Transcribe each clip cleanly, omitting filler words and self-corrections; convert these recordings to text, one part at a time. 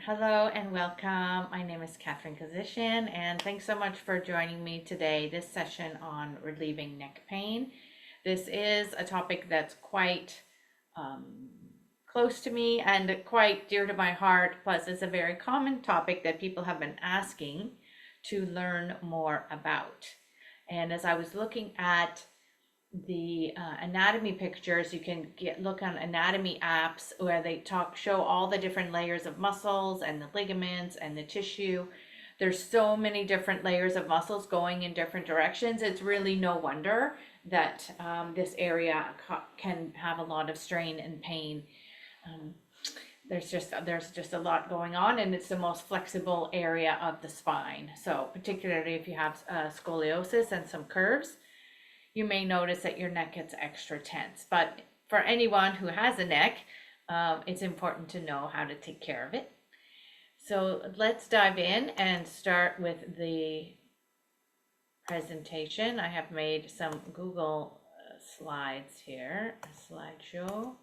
Hello and welcome. My name is Catherine Kazishian, and thanks so much for joining me today. This session on relieving neck pain. This is a topic that's quite um, close to me and quite dear to my heart. Plus, it's a very common topic that people have been asking to learn more about. And as I was looking at the anatomy pictures, you can look on anatomy apps where they show all the different layers of muscles and the ligaments and the tissue. There's so many different layers of muscles going in different directions. It's really no wonder that this area can have a lot of strain and pain. um, there's just a lot going on, and it's the most flexible area of the spine. So particularly if you have scoliosis and some curves, you may notice that your neck gets extra tense. But for anyone who has a neck, it's important to know how to take care of it. So let's dive in and start with the presentation. I have made some Google slides here, a slideshow.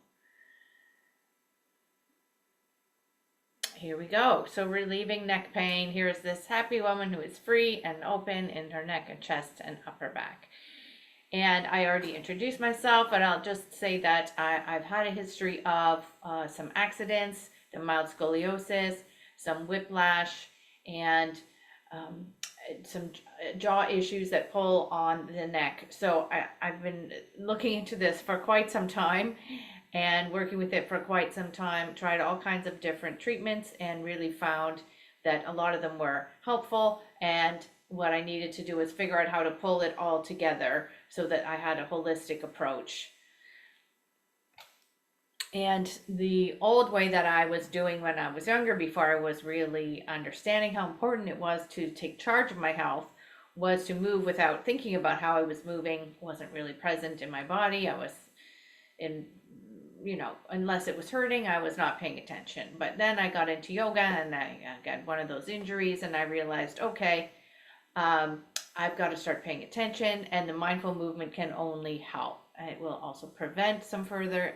Here we go. So relieving neck pain. Here's this happy woman who is free and open in her neck and chest and upper back. And I already introduced myself, but I'll just say that I've had a history of some accidents, the mild scoliosis, some whiplash, and some jaw issues that pull on the neck. So I've been looking into this for quite some time and working with it for quite some time, tried all kinds of different treatments, and really found that a lot of them were helpful. And what I needed to do was figure out how to pull it all together so that I had a holistic approach. And the old way that I was doing when I was younger, before I was really understanding how important it was to take charge of my health, was to move without thinking about how I was moving. Wasn't really present in my body. I was in, unless it was hurting, I was not paying attention. But then I got into yoga, and I got one of those injuries, and I realized, okay, I've got to start paying attention, and the mindful movement can only help. It will also prevent some further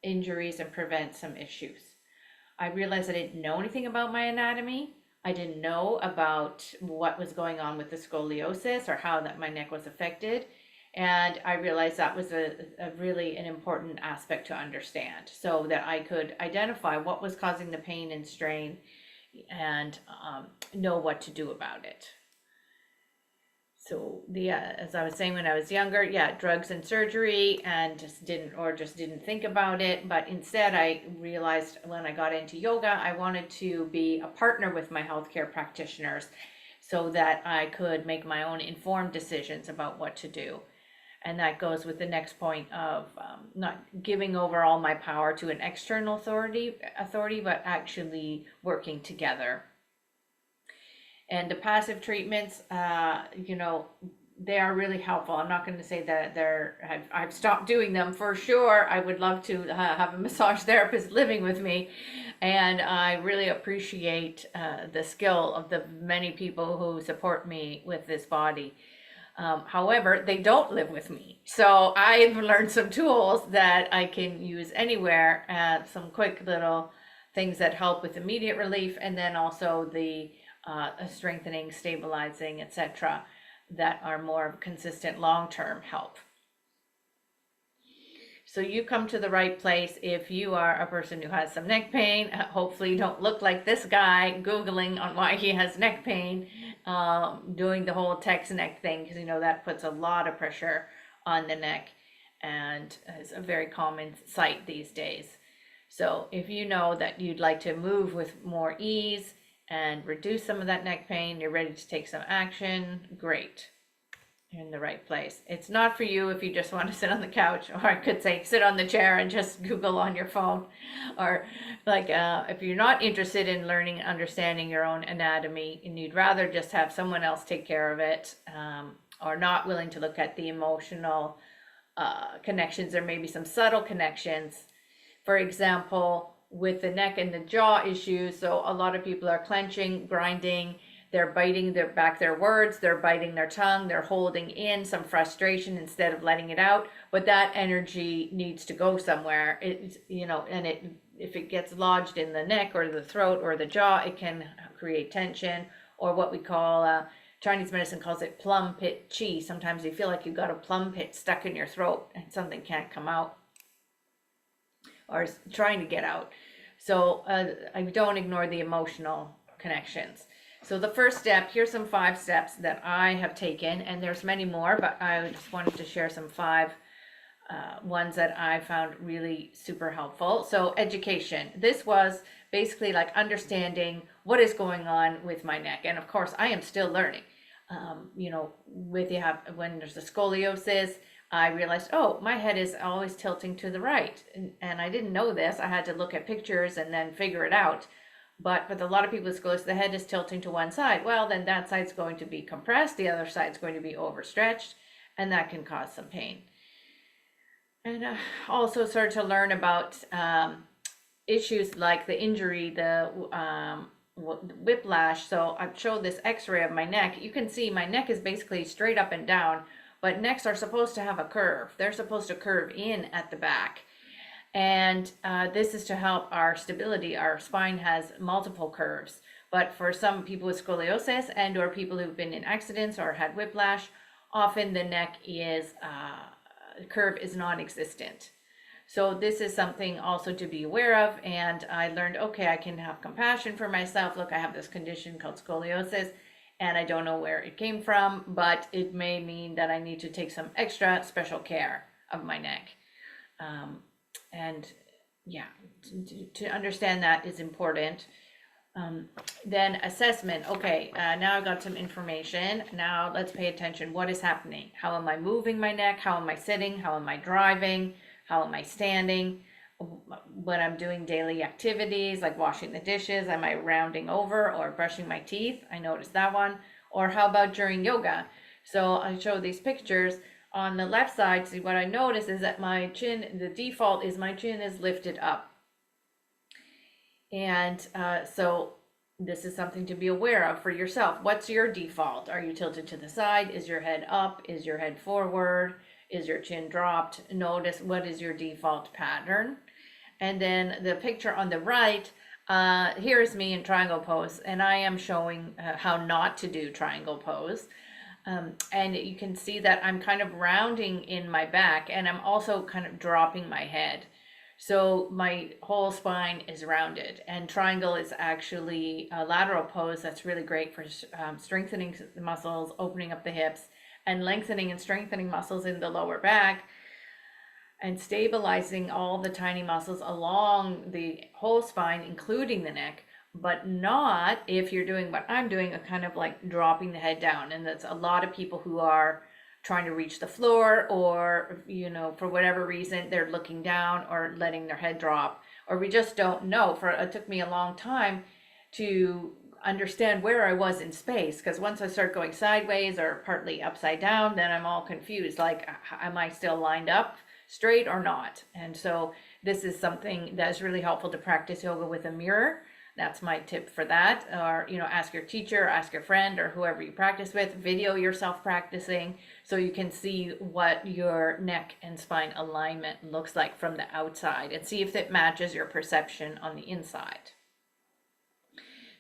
injuries and prevent some issues. I realized I didn't know anything about my anatomy. I didn't know about what was going on with the scoliosis or how that my neck was affected. And I realized that was a really an important aspect to understand, so that I could identify what was causing the pain and strain, and know what to do about it. So as I was saying, when I was younger, drugs and surgery, and just didn't think about it. But instead, I realized when I got into yoga, I wanted to be a partner with my healthcare practitioners so that I could make my own informed decisions about what to do. And that goes with the next point of not giving over all my power to an external authority, but actually working together. And the passive treatments, they are really helpful. I'm not going to say that I've stopped doing them for sure. I would love to have a massage therapist living with me. And I really appreciate the skill of the many people who support me with this body. However, they don't live with me. So I've learned some tools that I can use anywhere, some quick little things that help with immediate relief, and then also the strengthening, stabilizing, etc., that are more consistent long-term help. So you come to the right place if you are a person who has some neck pain. Hopefully you don't look like this guy Googling on why he has neck pain, doing the whole text neck thing, because that puts a lot of pressure on the neck, and is a very common sight these days. So if you know that you'd like to move with more ease and reduce some of that neck pain, you're ready to take some action, great. You're in the right place. It's not for you if you just want to sit on the couch, or I could say sit on the chair and just Google on your phone, or if you're not interested in learning and understanding your own anatomy and you'd rather just have someone else take care of it, or not willing to look at the emotional connections, or maybe some subtle connections. For example, with the neck and the jaw issues, so a lot of people are clenching, grinding, they're biting their words, they're biting their tongue, they're holding in some frustration instead of letting it out. But that energy needs to go somewhere. It's, and if it gets lodged in the neck or the throat or the jaw, it can create tension, or what we call Chinese medicine calls it plum pit chi. Sometimes you feel like you've got a plum pit stuck in your throat and something can't come out or is trying to get out. So I don't ignore the emotional connections. So the first step, here's some 5 steps that I have taken, and there's many more, but I just wanted to share some 5 ones that I found really super helpful. So education. This was basically like understanding what is going on with my neck. And of course, I am still learning. When there's a scoliosis, I realized, oh, my head is always tilting to the right. And I didn't know this. I had to look at pictures and then figure it out. But with a lot of people with scoliosis, the head is tilting to one side. Well, then that side's going to be compressed. The other side's going to be overstretched, and that can cause some pain. And also started to learn about issues like the injury, the whiplash. So I showed this x-ray of my neck. You can see my neck is basically straight up and down, but necks are supposed to have a curve. They're supposed to curve in at the back. And this is to help our stability. Our spine has multiple curves, but for some people with scoliosis and or people who've been in accidents or had whiplash, often the neck is curve is non-existent. So this is something also to be aware of. And I learned, okay, I can have compassion for myself. Look, I have this condition called scoliosis, and I don't know where it came from, but it may mean that I need to take some extra special care of my neck. And yeah, to understand that is important. Then assessment. Okay, now I've got some information. Now let's pay attention. What is happening? How am I moving my neck? How am I sitting? How am I driving? How am I standing? When I'm doing daily activities like washing the dishes, am I rounding over or brushing my teeth? I noticed that one. Or how about during yoga? So I show these pictures. On the left side, see what I notice is that my chin, the default is my chin is lifted up. And so this is something to be aware of for yourself. What's your default? Are you tilted to the side? Is your head up? Is your head forward? Is your chin dropped? Notice what is your default pattern. And then the picture on the right, here's me in triangle pose, and I am showing how not to do triangle pose. And you can see that I'm kind of rounding in my back, and I'm also kind of dropping my head. So my whole spine is rounded, and triangle is actually a lateral pose that's really great for strengthening the muscles, opening up the hips, and lengthening and strengthening muscles in the lower back, and stabilizing all the tiny muscles along the whole spine, including the neck, but not if you're doing what I'm doing, a kind of like dropping the head down. And that's a lot of people who are trying to reach the floor, or, for whatever reason, they're looking down or letting their head drop, or we just don't know. It took me a long time to understand where I was in space, because once I start going sideways or partly upside down, then I'm all confused, like, am I still lined up straight or not? And so this is something that's really helpful to practice yoga with a mirror. That's my tip for that. Or, ask your teacher, ask your friend, or whoever you practice with, video yourself practicing so you can see what your neck and spine alignment looks like from the outside, and see if it matches your perception on the inside.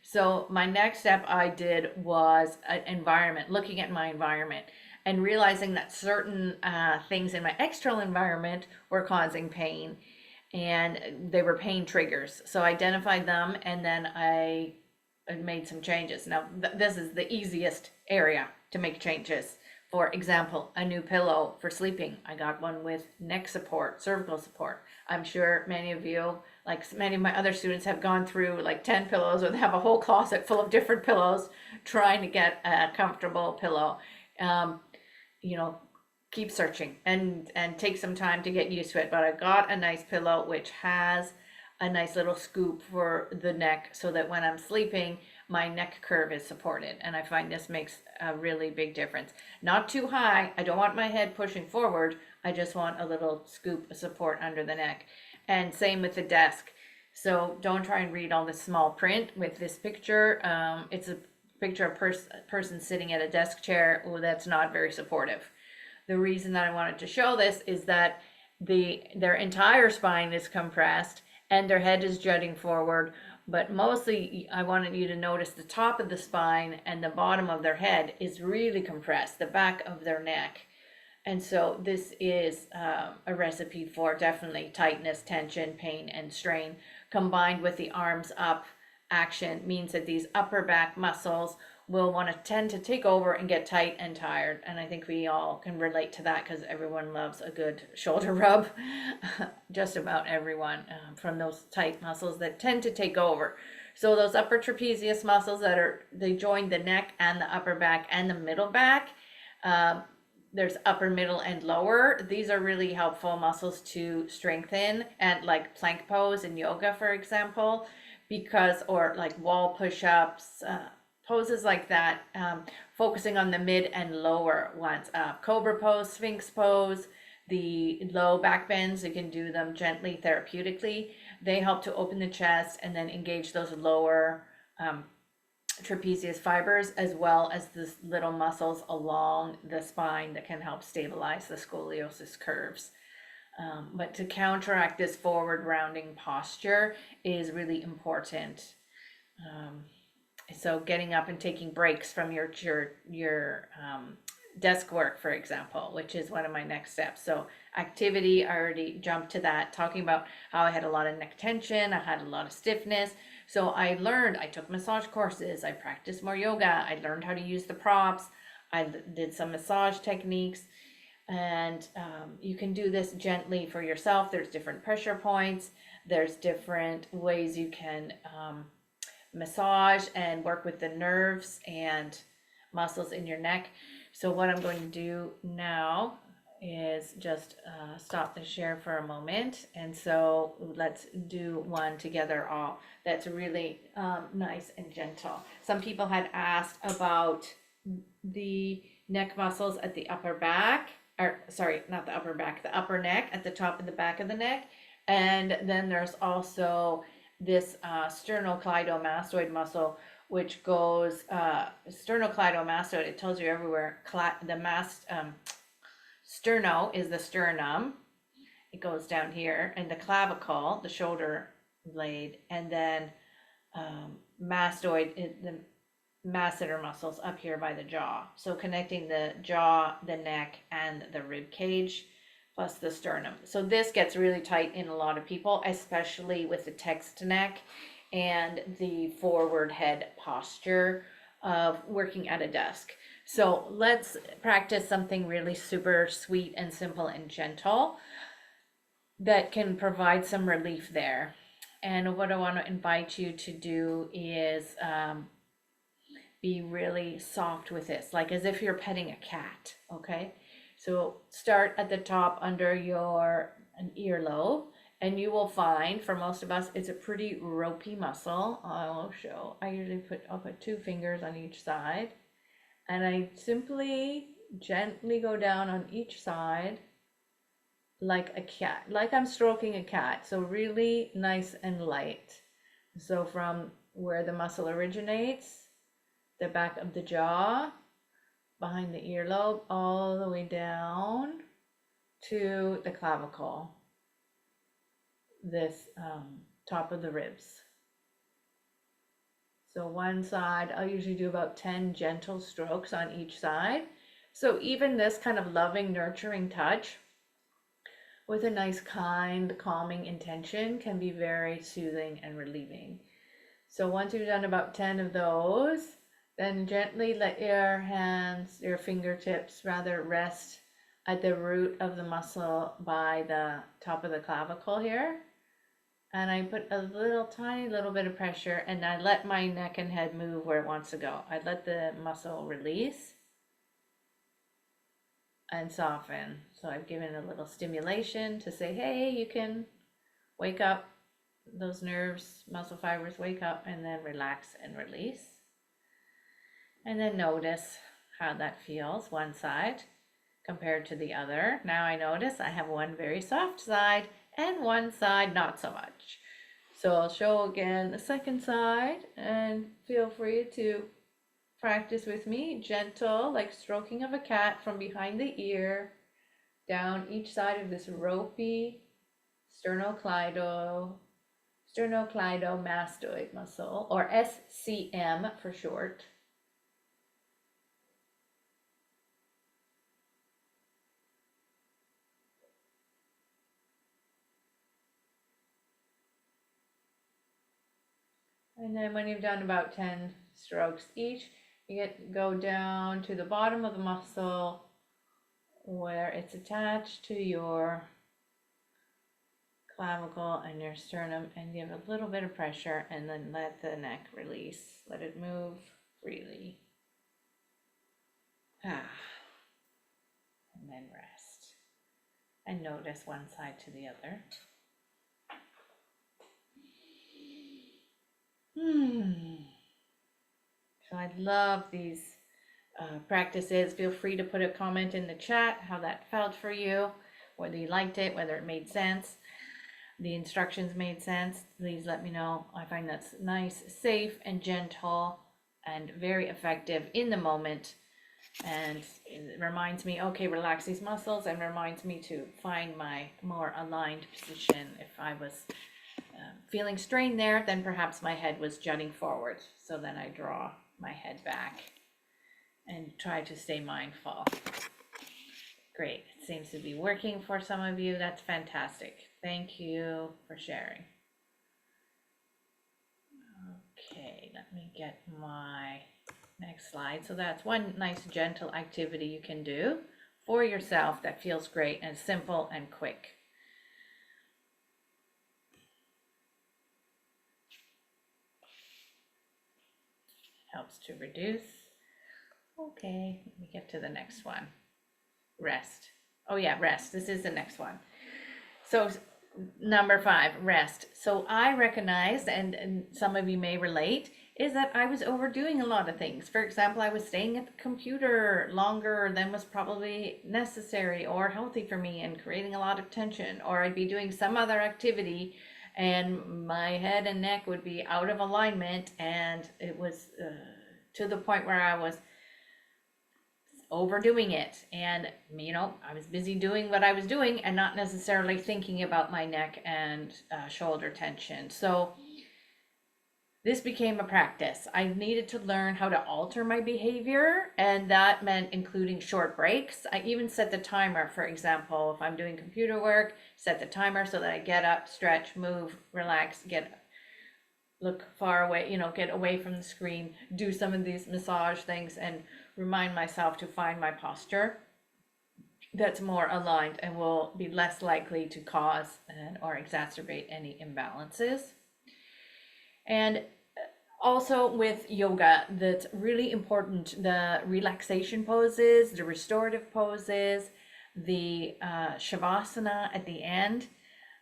So my next step I did was environment, looking at my environment and realizing that certain things in my external environment were causing pain, and they were pain triggers. So I identified them, and then I made some changes. Now, this is the easiest area to make changes. For example, a new pillow for sleeping. I got one with neck support, cervical support. I'm sure many of you, like many of my other students, have gone through like 10 pillows, or they have a whole closet full of different pillows trying to get a comfortable pillow. Keep searching and take some time to get used to it. But I got a nice pillow which has a nice little scoop for the neck, so that when I'm sleeping, my neck curve is supported. And I find this makes a really big difference. Not too high. I don't want my head pushing forward. I just want a little scoop of support under the neck. And same with the desk. So don't try and read all the small print with this picture. It's a picture a person sitting at a desk chair, oh, that's not very supportive. The reason that I wanted to show this is that their entire spine is compressed and their head is jutting forward, but mostly I wanted you to notice the top of the spine and the bottom of their head is really compressed, the back of their neck. And so this is a recipe for definitely tightness, tension, pain, and strain, combined with the arms up action means that these upper back muscles will want to tend to take over and get tight and tired. And I think we all can relate to that because everyone loves a good shoulder rub. Just about everyone, from those tight muscles that tend to take over. So those upper trapezius muscles they join the neck and the upper back and the middle back. There's upper, middle, and lower. These are really helpful muscles to strengthen, and like plank pose in yoga, for example, or like wall push-ups, poses like that, focusing on the mid and lower ones. Cobra pose, Sphinx pose, the low back bends, you can do them gently, therapeutically. They help to open the chest and then engage those lower trapezius fibers, as well as the little muscles along the spine that can help stabilize the scoliosis curves. But to counteract this forward rounding posture is really important. So getting up and taking breaks from your desk work, for example, which is one of my next steps. So activity, I already jumped to that, talking about how I had a lot of neck tension, I had a lot of stiffness. So I took massage courses, I practiced more yoga, I learned how to use the props, I did some massage techniques, and you can do this gently for yourself. There's different pressure points, there's different ways you can massage and work with the nerves and muscles in your neck. So what I'm going to do now is just stop the share for a moment. And so let's do one together all that's really nice and gentle. Some people had asked about the neck muscles at the upper back, or sorry, not the upper back, the upper neck at the top and the back of the neck. And then there's also this sternocleidomastoid muscle, which goes sternocleidomastoid, it tells you everywhere. Sterno is the sternum, it goes down here, and the clavicle, the shoulder blade, and then mastoid is the masseter muscles up here by the jaw. So connecting the jaw, the neck, and the rib cage, plus the sternum. So this gets really tight in a lot of people, especially with the text neck and the forward head posture of working at a desk. So let's practice something really super sweet and simple and gentle that can provide some relief there. And what I want to invite you to do is be really soft with this, like as if you're petting a cat, okay? So start at the top under an earlobe, and you will find, for most of us, it's a pretty ropey muscle. I will show. I'll put 2 fingers on each side, and I simply gently go down on each side like a cat, like I'm stroking a cat. So really nice and light. So from where the muscle originates, the back of the jaw, behind the earlobe, all the way down to the clavicle, this top of the ribs. So one side, I'll usually do about 10 gentle strokes on each side. So even this kind of loving, nurturing touch with a nice, kind, calming intention can be very soothing and relieving. So once you've done about 10 of those, then gently let your fingertips rather, rest at the root of the muscle by the top of the clavicle here. And I put a tiny little bit of pressure, and I let my neck and head move where it wants to go. I let the muscle release and soften. So I've given a little stimulation to say, hey, you can wake up, those nerves, muscle fibers, wake up, and then relax and release. And then notice how that feels, one side compared to the other. Now I notice I have one very soft side and one side not so much. So I'll show again the second side, and feel free to practice with me. Gentle, like stroking of a cat from behind the ear, down each side of this ropey sternocleidomastoid muscle, or SCM for short. And then when you've done about 10 strokes each, you go down to the bottom of the muscle where it's attached to your clavicle and your sternum, and give a little bit of pressure, and then let the neck release. Let it move freely. And then rest. And notice one side to the other. So I love these practices. Feel free to put a comment in the chat how that felt for you, whether you liked it, whether it made sense, the instructions made sense. Please let me know. I find that's nice, safe, and gentle, and very effective in the moment. And it reminds me, okay, relax these muscles, and reminds me to find my more aligned position. If I was feeling strained there, then perhaps my head was jutting forward. So then I draw my head back and try to stay mindful. Great. It seems to be working for some of you. That's fantastic. Thank you for sharing. Okay, let me get my next slide. So that's one nice gentle activity you can do for yourself that feels great and simple and quick. Helps to reduce. Okay, let me get to the next one. Rest. Oh yeah, rest. This is the next one. So number 5, rest. So I recognized, and some of you may relate, is that I was overdoing a lot of things. For example, I was staying at the computer longer than was probably necessary or healthy for me, and creating a lot of tension. Or I'd be doing some other activity and my head and neck would be out of alignment, and it was to the point where I was overdoing it. And I was busy doing what I was doing and not necessarily thinking about my neck and shoulder tension. So this became a practice. I needed to learn how to alter my behavior, and that meant including short breaks. I even set the timer. For example, if I'm doing computer work, set the timer so that I get up, stretch, move, relax, look far away, get away from the screen, do some of these massage things, and remind myself to find my posture that's more aligned and will be less likely to cause or exacerbate any imbalances. And also with yoga, that's really important, the relaxation poses, the restorative poses, the shavasana at the end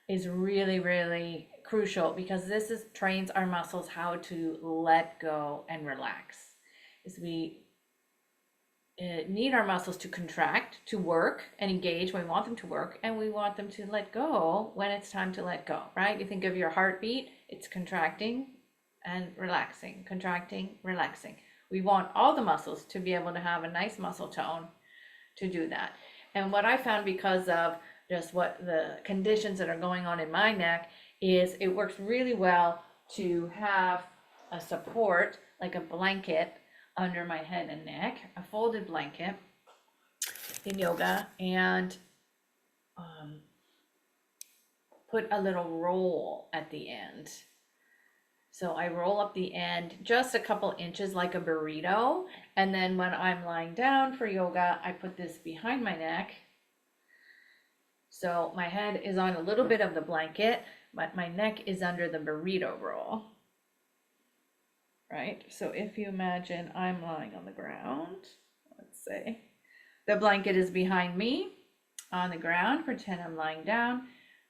is really, really crucial, because this trains our muscles how to let go and relax. As we need our muscles to contract, to work and engage when we want them to work, and we want them to let go when it's time to let go, right? You think of your heartbeat, it's contracting and relaxing, contracting, relaxing. We want all the muscles to be able to have a nice muscle tone to do that. And what I found, because of just what the conditions that are going on in my neck, is it works really well to have a support, like a blanket under my head and neck, a folded blanket in yoga, and put a little roll at the end. So I roll up the end just a couple inches, like a burrito. And then when I'm lying down for yoga, I put this behind my neck. So my head is on a little bit of the blanket, but my neck is under the burrito roll. Right? So if you imagine I'm lying on the ground, let's say the blanket is behind me on the ground. Pretend I'm lying down.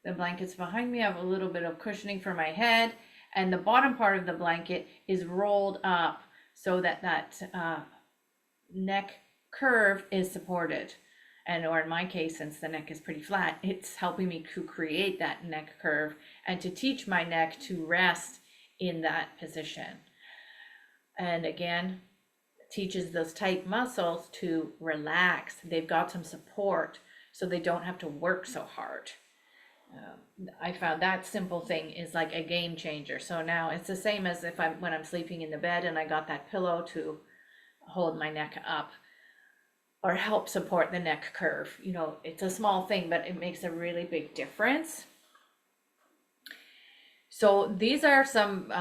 The blanket's behind me. I have a little bit of cushioning for my head, and the bottom part of the blanket is rolled up so that neck curve is supported. Or in my case, since the neck is pretty flat, it's helping me to create that neck curve and to teach my neck to rest in that position. And again, teaches those tight muscles to relax. They've got some support so they don't have to work so hard. I found that simple thing is like a game changer. So now it's the same as if when I'm sleeping in the bed and I got that pillow to hold my neck up or help support the neck curve. You know, it's a small thing, but it makes a really big difference. So these are some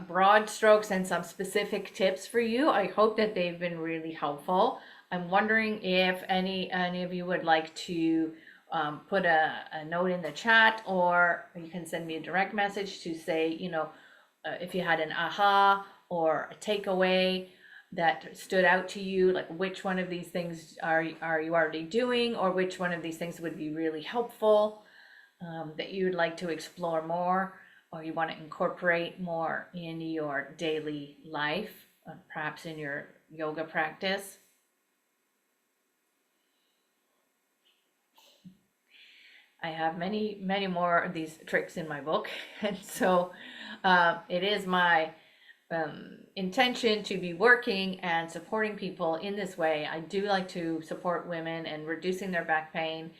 broad strokes and some specific tips for you. I hope that they've been really helpful. I'm wondering if any of you would like to put a note in the chat, or you can send me a direct message to say, you know, if you had an aha or a takeaway that stood out to you, like which one of these things are you already doing, or which one of these things would be really helpful, that you would like to explore more, or you want to incorporate more in your daily life, perhaps in your yoga practice. I have many more of these tricks in my book, and so it is my intention to be working and supporting people in this way. I do like to support women and reducing their back pain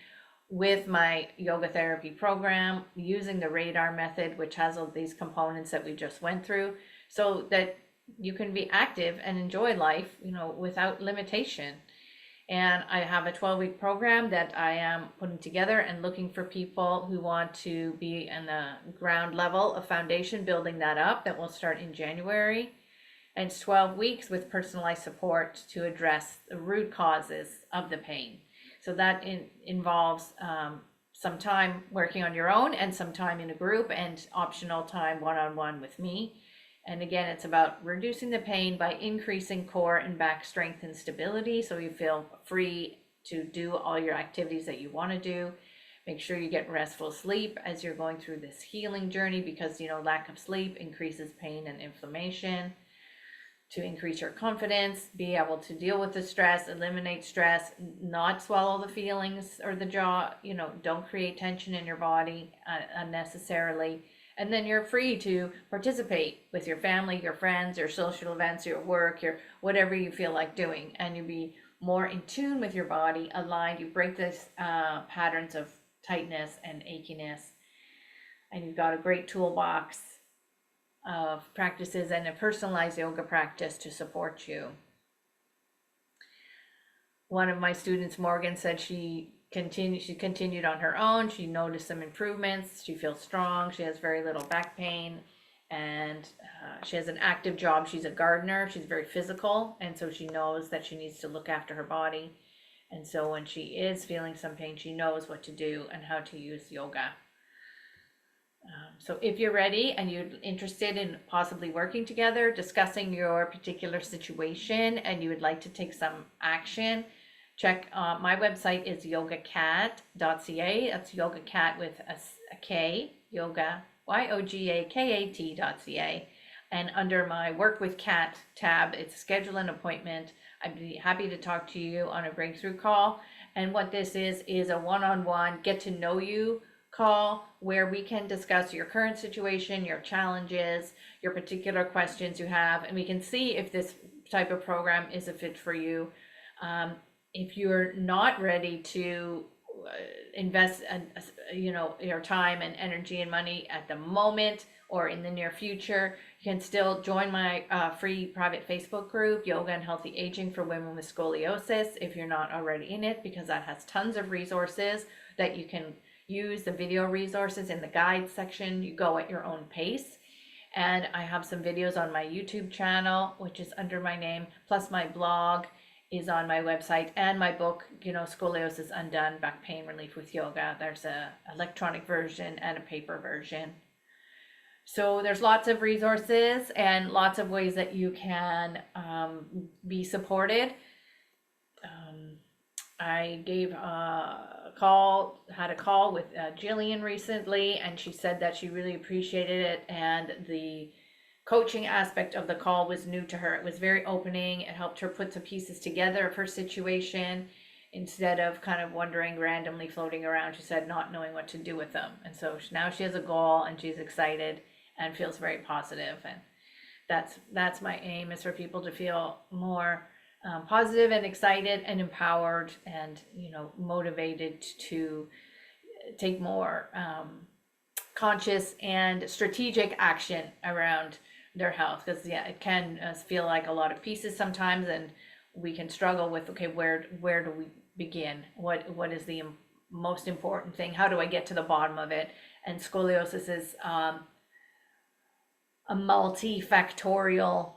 with my yoga therapy program, using the radar method, which has all these components that we just went through, so that you can be active and enjoy life, you know, without limitation. And I have a 12-week program that I am putting together and looking for people who want to be in the ground level of foundation, building that up. That will start in January. And it's 12 weeks with personalized support to address the root causes of the pain. So that involves some time working on your own and some time in a group and optional time one-on-one with me. And again, it's about reducing the pain by increasing core and back strength and stability, so you feel free to do all your activities that you want to do. Make sure you get restful sleep as you're going through this healing journey, because, you know, lack of sleep increases pain and inflammation. To increase your confidence, be able to deal with the stress, eliminate stress, not swallow the feelings or the jaw, you know, don't create tension in your body unnecessarily. And then you're free to participate with your family, your friends, your social events, your work, your whatever you feel like doing. And you be more in tune with your body, aligned. You break this patterns of tightness and achiness. And you've got a great toolbox of practices and a personalized yoga practice to support you. One of my students, Morgan, said she continued on her own. She noticed some improvements. She feels strong. She has very little back pain, and she has an active job. She's a gardener. She's very physical, and so she knows that she needs to look after her body. And so when she is feeling some pain, she knows what to do and how to use yoga. So if you're ready and you're interested in possibly working together, discussing your particular situation, and you would like to take some action, check my website is yogacat.ca. That's yogacat with a K, yoga, yogakat.ca. And under my Work with Cat tab, it's schedule an appointment. I'd be happy to talk to you on a breakthrough call. And what this is a one-on-one get to know you call where we can discuss your current situation, your challenges, your particular questions you have, and we can see if this type of program is a fit for you. If you're not ready to invest, you know, your time and energy and money at the moment or in the near future, you can still join my free private Facebook group, Yoga and Healthy Aging for Women with Scoliosis, if you're not already in it, because that has tons of resources that you can use. The video resources in the guide section, you go at your own pace. And I have some videos on my YouTube channel, which is under my name, plus my blog is on my website, and my book, you know, Scoliosis Undone, Back Pain Relief with Yoga. There's a electronic version and a paper version. So there's lots of resources and lots of ways that you can be supported. I had a call with Jillian recently, and she said that she really appreciated it, and the coaching aspect of the call was new to her. It was very opening. It helped her put the pieces together of her situation instead of kind of wondering, randomly floating around, she said, not knowing what to do with them. And so now she has a goal and she's excited and feels very positive. And that's my aim, is for people to feel more positive and excited and empowered and, motivated to take more conscious and strategic action around their health. Because yeah, it can feel like a lot of pieces sometimes, and we can struggle with, okay, where do we begin? What is the most important thing? How do I get to the bottom of it? And scoliosis is a multifactorial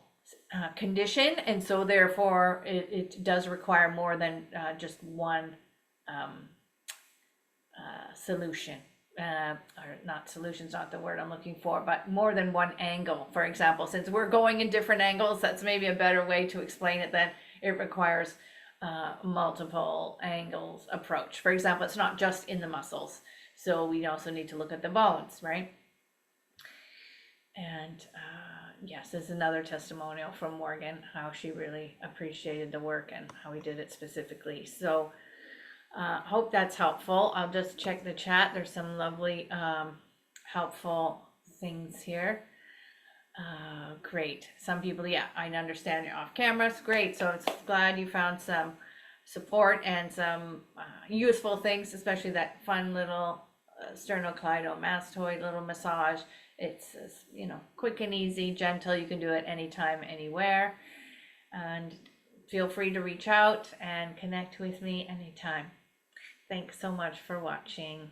condition, and so therefore it does require more than just one solution. Or not solution's not the word I'm looking for, but more than one angle. For example, since we're going in different angles, that's maybe a better way to explain it. Then it requires multiple angles approach. For example, it's not just in the muscles, so we also need to look at the bones, right? And yes, there's another testimonial from Morgan, how she really appreciated the work and how he did it specifically. So hope that's helpful. I'll just check the chat. There's some lovely helpful things here. Great. Some people, yeah, I understand you're off cameras. Great. So it's glad you found some support and some useful things, especially that fun little sternocleidomastoid little massage. It's quick and easy, gentle. You can do it anytime, anywhere. And feel free to reach out and connect with me anytime. Thanks so much for watching.